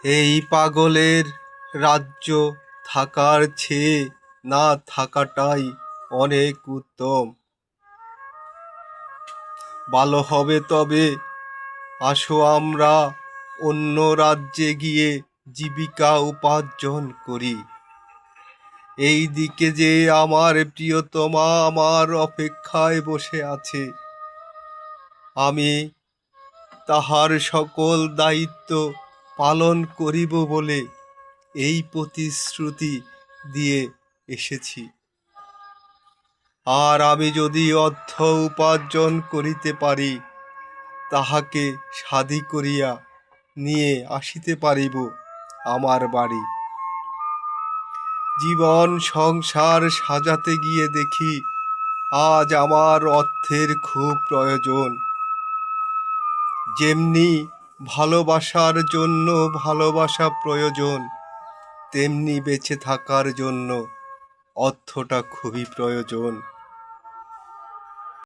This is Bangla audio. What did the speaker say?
এই পাগলের রাজ্য থাকার চেয়ে না থাকাটাই অনেক উত্তম। ভালো হবে তবে আসো আমরা অন্য রাজ্যে গিয়ে জীবিকা উপার্জন করি। এই দিকে যে আমার প্রিয়তমা আমার অপেক্ষায় বসে আছে, আমি তাহার সকল দায়িত্ব পালন করিব বলে এই প্রতিশ্রুতি দিয়ে এসেছি। আর আমি যদি অর্থ উপার্জন করিতে পারি, তাহাকে সাধি করিয়া নিয়ে আসিতে পারিব আমার বাড়ি। জীবন সংসার সাজাতে গিয়ে দেখি আজ আমার অর্থের খুব প্রয়োজন। যেমনি ভালোবাসার জন্য ভালোবাসা প্রয়োজন, তেমনি বেঁচে থাকার জন্য অর্থটা খুবই প্রয়োজন।